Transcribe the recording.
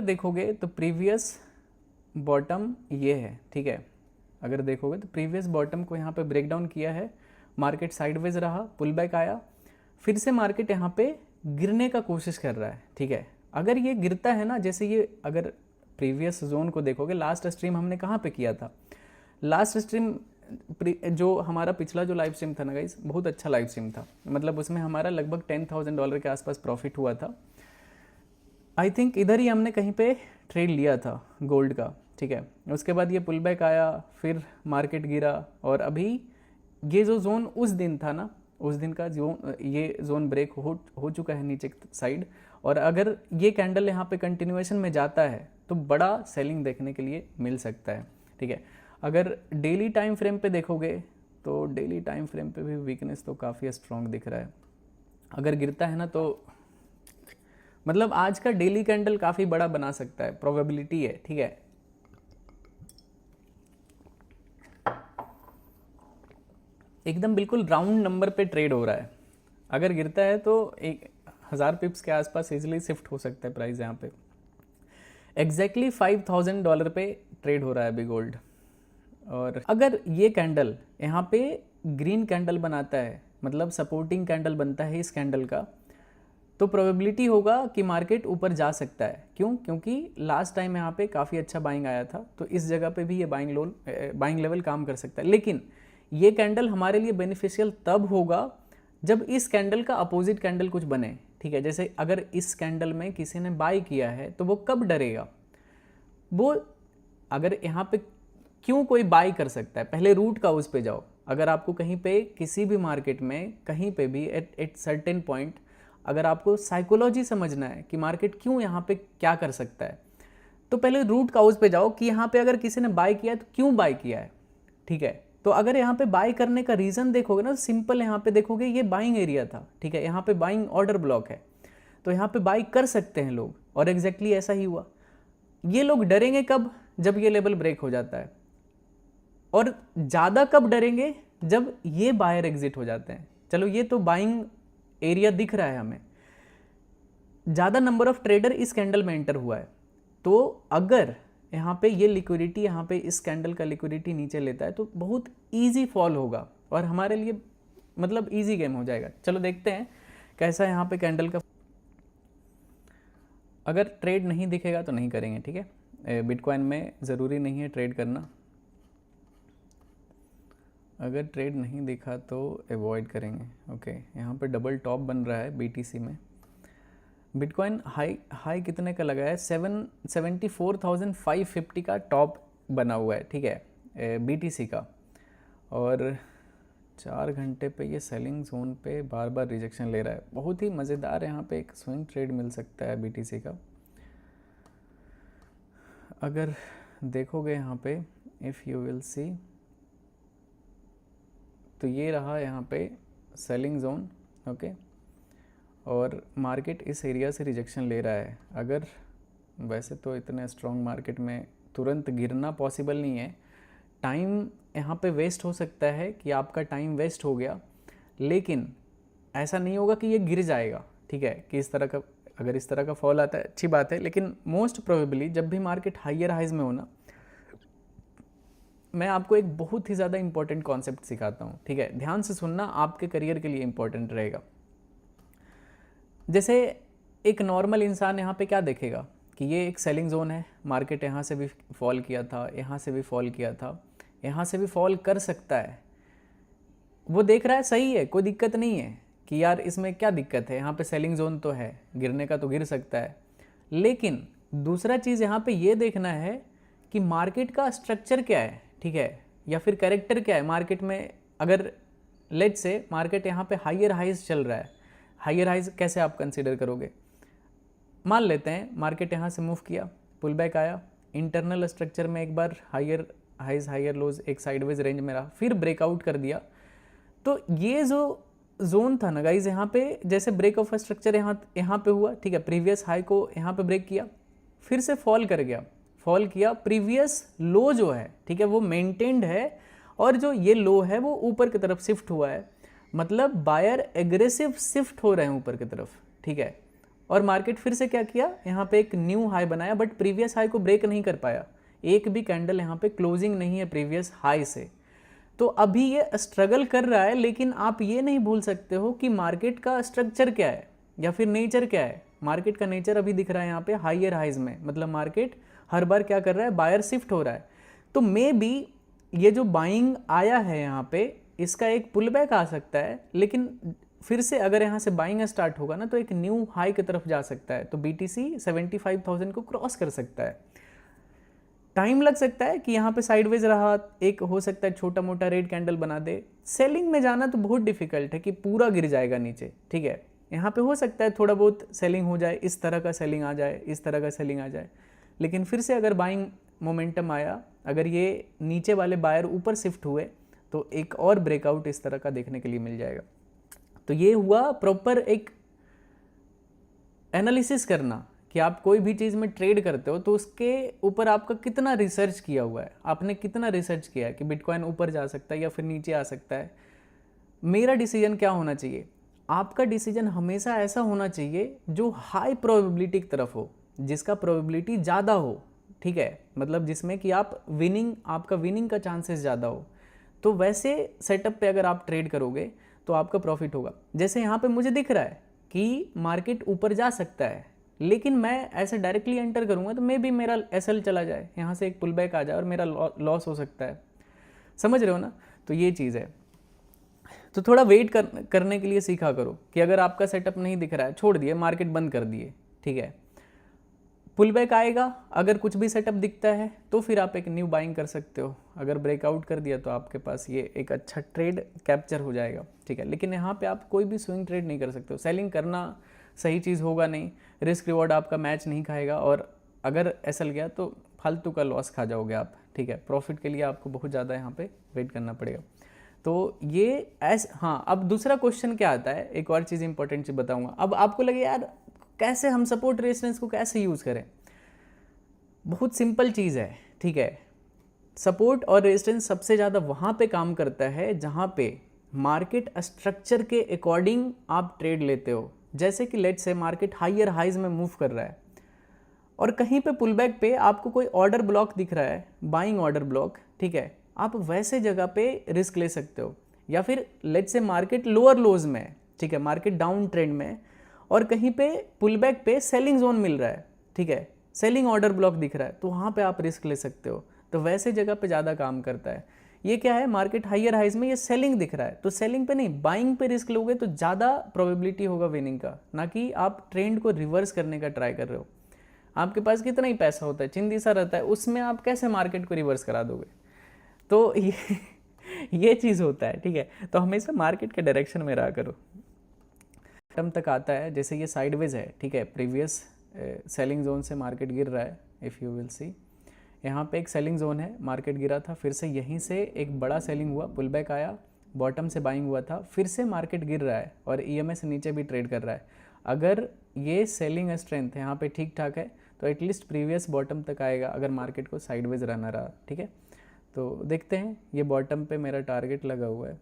देखोगे तो previous bottom ये है, ठीक है। अगर देखोगे तो प्रीवियस बॉटम को यहाँ पे ब्रेक डाउन किया है, मार्केट साइडवेज रहा, पुल बैक आया, फिर से मार्केट यहाँ पे गिरने का कोशिश कर रहा है, ठीक है। अगर ये गिरता है ना, जैसे ये अगर प्रीवियस जोन को देखोगे, लास्ट स्ट्रीम हमने कहाँ पे किया था, लास्ट स्ट्रीम जो हमारा पिछला जो लाइव स्ट्रीम था ना गाइस, बहुत अच्छा लाइव स्ट्रीम था, मतलब उसमें हमारा लगभग $10,000 के आसपास प्रॉफिट हुआ था। आई थिंक इधर ही हमने कहीं पे ट्रेड लिया था गोल्ड का, ठीक है। उसके बाद ये पुल बैक आया, फिर मार्केट गिरा, और अभी ये जो जोन उस दिन था ना, उस दिन का जो ये जोन ब्रेक हो चुका है नीचे साइड, और अगर ये कैंडल यहाँ पे कंटिन्यूएशन में जाता है तो बड़ा सेलिंग देखने के लिए मिल सकता है, ठीक है। अगर डेली टाइम फ्रेम पे देखोगे तो डेली टाइम फ्रेम पे भी वीकनेस तो काफ़ी स्ट्रॉन्ग दिख रहा है। अगर गिरता है ना तो मतलब आज का डेली कैंडल काफ़ी बड़ा बना सकता है, प्रोबेबिलिटी है, ठीक है। एकदम बिल्कुल राउंड नंबर पे ट्रेड हो रहा है। अगर गिरता है तो 1000 पिप्स के आसपास इजीली शिफ्ट हो सकता है प्राइस यहाँ पे। एग्जैक्टली $5,000 पे ट्रेड हो रहा है अभी गोल्ड। और अगर ये कैंडल यहाँ पे ग्रीन कैंडल बनाता है, मतलब सपोर्टिंग कैंडल बनता है इस कैंडल का, तो प्रोबेबिलिटी होगा कि मार्केट ऊपर जा सकता है। क्यों? क्योंकि लास्ट टाइम यहाँ पे काफ़ी अच्छा बाइंग आया था, तो इस जगह पे भी ये बाइंग लेवल काम कर सकता है। लेकिन ये कैंडल हमारे लिए बेनिफिशियल तब होगा जब इस कैंडल का अपोजिट कैंडल कुछ बने, ठीक है। जैसे अगर इस कैंडल में किसी ने बाय किया है तो वो कब डरेगा? वो अगर यहाँ पे क्यों कोई बाय कर सकता है, पहले रूट का उस पे जाओ। अगर आपको कहीं पे किसी भी मार्केट में कहीं पे भी एट सर्टेन पॉइंट अगर आपको साइकोलॉजी समझना है कि मार्केट क्यों यहाँ पे क्या कर सकता है, तो पहले रूट काउज पे जाओ कि यहाँ पे अगर किसी ने बाय किया है तो क्यों बाय किया है, ठीक है। तो अगर यहाँ पे बाय करने का रीज़न देखोगे ना, सिंपल यहाँ पे देखोगे ये बाइंग एरिया था, ठीक है। यहाँ पे बाइंग ऑर्डर ब्लॉक है, तो यहाँ पे बाय कर सकते हैं लोग, और एग्जैक्टली ऐसा ही हुआ। ये लोग डरेंगे कब? जब ये लेवल ब्रेक हो जाता है। और ज़्यादा कब डरेंगे? जब ये बायर एग्जिट हो जाते हैं। चलो ये तो बाइंग एरिया दिख रहा है हमें, ज़्यादा नंबर ऑफ ट्रेडर इस कैंडल में एंटर हुआ है, तो अगर यहाँ पे ये लिक्विडिटी, यहाँ पे इस कैंडल का लिक्विडिटी नीचे लेता है तो बहुत इजी फॉल होगा और हमारे लिए मतलब इजी गेम हो जाएगा। चलो देखते हैं कैसा यहाँ पे कैंडल का। अगर ट्रेड नहीं दिखेगा तो नहीं करेंगे, ठीक है। बिटकॉइन में ज़रूरी नहीं है ट्रेड करना, अगर ट्रेड नहीं दिखा तो अवॉइड करेंगे, ओके। यहाँ पे डबल टॉप बन रहा है बीटीसी में। बिटकॉइन हाई कितने का लगा है? 74,550 का टॉप बना हुआ है, ठीक है, बीटीसी का। और 4 घंटे पे ये सेलिंग जोन पे बार बार रिजेक्शन ले रहा है। बहुत ही मज़ेदार यहाँ पे एक स्विंग ट्रेड मिल सकता है बीटीसी का। अगर देखोगे यहाँ पे, इफ़ यू विल सी, तो ये रहा यहाँ पे सेलिंग जोन, ओके। और मार्केट इस एरिया से रिजेक्शन ले रहा है। अगर वैसे तो इतने स्ट्रॉन्ग मार्केट में तुरंत गिरना पॉसिबल नहीं है, टाइम यहाँ पे वेस्ट हो सकता है कि आपका टाइम वेस्ट हो गया, लेकिन ऐसा नहीं होगा कि ये गिर जाएगा, ठीक है। कि इस तरह का, अगर इस तरह का फॉल आता है अच्छी बात है, लेकिन मोस्ट प्रोबेबली जब भी मार्केट हाइयर हाइज में होना, मैं आपको एक बहुत ही ज़्यादा इंपॉर्टेंट कॉन्सेप्ट सिखाता हूँ, ठीक है। ध्यान से सुनना, आपके करियर के लिए इंपॉर्टेंट रहेगा। जैसे एक नॉर्मल इंसान यहाँ पे क्या देखेगा कि ये एक सेलिंग जोन है, मार्केट यहाँ से भी फॉल किया था, यहाँ से भी फॉल किया था, यहाँ से भी फॉल कर सकता है। वो देख रहा है सही है, कोई दिक्कत नहीं है कि यार इसमें क्या दिक्कत है, यहाँ पे सेलिंग जोन तो है, गिरने का तो गिर सकता है। लेकिन दूसरा चीज़ यहाँ पे ये देखना है कि मार्केट का स्ट्रक्चर क्या है, ठीक है, या फिर कैरेक्टर क्या है मार्केट में। अगर लेट्स से मार्केट यहाँ पे हाइयर हाइज चल रहा है, हाइयर हाइज कैसे आप कंसीडर करोगे? मान लेते हैं मार्केट यहाँ से मूव किया, पुल बैक आया, इंटरनल स्ट्रक्चर में एक बार हाइयर हाइज हाइयर लोज एक साइडवेज रेंज में रहा, फिर ब्रेकआउट कर दिया। तो ये जो जोन था ना गाइज, यहाँ पे जैसे ब्रेक ऑफ स्ट्रक्चर यहाँ पे हुआ, ठीक है, प्रीवियस हाई को यहाँ पे ब्रेक किया, फिर से फॉल कर गया, फॉल किया, प्रीवियस लो जो है, ठीक है, वो मेंटेन्ड है, और जो ये लो है वो ऊपर की तरफ शिफ्ट हुआ है। मतलब बायर एग्रेसिव शिफ्ट हो रहे हैं ऊपर की तरफ, ठीक है। और मार्केट फिर से क्या किया, यहाँ पे एक न्यू हाई बनाया, बट प्रीवियस हाई को ब्रेक नहीं कर पाया, एक भी कैंडल यहाँ पे क्लोजिंग नहीं है प्रीवियस हाई से। तो अभी ये स्ट्रगल कर रहा है, लेकिन आप ये नहीं भूल सकते हो कि मार्केट का स्ट्रक्चर क्या है या फिर नेचर क्या है। मार्केट का नेचर अभी दिख रहा है यहाँ पे हाइयर हाइज में, मतलब मार्केट हर बार क्या कर रहा है, बायर शिफ्ट हो रहा है। तो मे बी ये जो बाइंग आया है यहाँ पे, इसका एक पुल बैक आ सकता है, लेकिन फिर से अगर यहाँ से बाइंग स्टार्ट होगा ना तो एक न्यू हाई की तरफ जा सकता है। तो BTC 75,000 को क्रॉस कर सकता है। टाइम लग सकता है कि यहाँ पे साइडवेज रहा, एक हो सकता है छोटा मोटा रेड कैंडल बना दे। सेलिंग में जाना तो बहुत डिफिकल्ट है कि पूरा गिर जाएगा नीचे, ठीक है। यहाँ पे हो सकता है थोड़ा बहुत सेलिंग हो जाए, इस तरह का सेलिंग आ जाए, इस तरह का सेलिंग आ जाए, लेकिन फिर से अगर बाइंग मोमेंटम आया, अगर ये नीचे वाले बायर ऊपर शिफ्ट हुए तो एक और ब्रेकआउट इस तरह का देखने के लिए मिल जाएगा। तो ये हुआ प्रॉपर एक एनालिसिस करना कि आप कोई भी चीज़ में ट्रेड करते हो तो उसके ऊपर आपका कितना रिसर्च किया हुआ है, आपने कितना रिसर्च किया है कि बिटकॉइन ऊपर जा सकता है या फिर नीचे आ सकता है। मेरा डिसीजन क्या होना चाहिए, आपका डिसीजन हमेशा ऐसा होना चाहिए जो हाई प्रोबेबिलिटी की तरफ हो, जिसका प्रोबेबिलिटी ज़्यादा हो, ठीक है, मतलब जिसमें कि आप विनिंग, आपका विनिंग का चांसेस ज़्यादा हो। तो वैसे सेटअप पे अगर आप ट्रेड करोगे तो आपका प्रॉफिट होगा। जैसे यहाँ पे मुझे दिख रहा है कि मार्केट ऊपर जा सकता है, लेकिन मैं ऐसे डायरेक्टली एंटर करूँगा तो मे भी मेरा एसएल चला जाए, यहाँ से एक पुल बैक आ जाए और मेरा लॉस हो सकता है। समझ रहे हो ना? तो ये चीज़ है। तो थोड़ा वेट करने के लिए सीखा करो कि अगर आपका सेटअप नहीं दिख रहा है, छोड़ दिए, मार्केट बंद कर दिए, ठीक है, पुल बैक आएगा, अगर कुछ भी सेटअप दिखता है तो फिर आप एक न्यू बाइंग कर सकते हो। अगर ब्रेकआउट कर दिया तो आपके पास ये एक अच्छा ट्रेड कैप्चर हो जाएगा, ठीक है। लेकिन यहाँ पे आप कोई भी स्विंग ट्रेड नहीं कर सकते हो, सेलिंग करना सही चीज़ होगा नहीं, रिस्क रिवॉर्ड आपका मैच नहीं खाएगा, और अगर एसएल गया तो फालतू का लॉस खा जाओगे आप, ठीक है। प्रॉफिट के लिए आपको बहुत ज़्यादा यहाँ पे वेट करना पड़ेगा। तो ये हाँ, अब दूसरा क्वेश्चन क्या आता है, एक और चीज़ इंपॉर्टेंट चीज़ बताऊँगा। अब आपको लगे यार कैसे हम सपोर्ट रेजिस्टेंस को कैसे यूज़ करें, बहुत सिंपल चीज़ है, ठीक है। सपोर्ट और रेजिस्टेंस सबसे ज़्यादा वहाँ पे काम करता है जहाँ पे मार्केट स्ट्रक्चर के अकॉर्डिंग आप ट्रेड लेते हो। जैसे कि let's say market higher highs में मूव कर रहा है और कहीं पे पुल बैक पे आपको कोई ऑर्डर ब्लॉक दिख रहा है, बाइंग ऑर्डर ब्लॉक, ठीक है, आप वैसे जगह पे रिस्क ले सकते हो। या फिर लेट्स से मार्केट लोअर लोज में है, ठीक है, मार्केट डाउन ट्रेंड में और कहीं पे पुल बैक पे सेलिंग जोन मिल रहा है, ठीक है, सेलिंग ऑर्डर ब्लॉक दिख रहा है, तो वहाँ पे आप रिस्क ले सकते हो। तो वैसे जगह पे ज़्यादा काम करता है। ये क्या है, मार्केट हाइयर हाइज में ये सेलिंग दिख रहा है, तो सेलिंग पे नहीं, बाइंग पे रिस्क लोगे तो ज़्यादा प्रोबेबिलिटी होगा विनिंग का, ना कि आप ट्रेंड को रिवर्स करने का ट्राई कर रहे हो। आपके पास कितना ही पैसा होता है, चिंदी सा रहता है, उसमें आप कैसे मार्केट को रिवर्स करा दोगे। तो ये चीज़ होता है, ठीक है। तो हमेशा मार्केट के डायरेक्शन में रहा करो। टर्म तक आता है, जैसे ये साइडवेज है, ठीक है, प्रीवियस सेलिंग जोन से मार्केट गिर रहा है। इफ़ यू विल सी, यहाँ पे एक सेलिंग जोन है, मार्केट गिरा था, फिर से यहीं से एक बड़ा सेलिंग हुआ, पुल बैक आया, बॉटम से बाइंग हुआ था, फिर से मार्केट गिर रहा है और EMA से नीचे भी ट्रेड कर रहा है। अगर ये सेलिंग स्ट्रेंथ यहाँ पे ठीक ठाक है तो एटलीस्ट प्रीवियस बॉटम तक आएगा, अगर मार्केट को साइडवेज रहना रहा, ठीक है। तो देखते हैं, ये बॉटम पे मेरा टारगेट लगा हुआ है।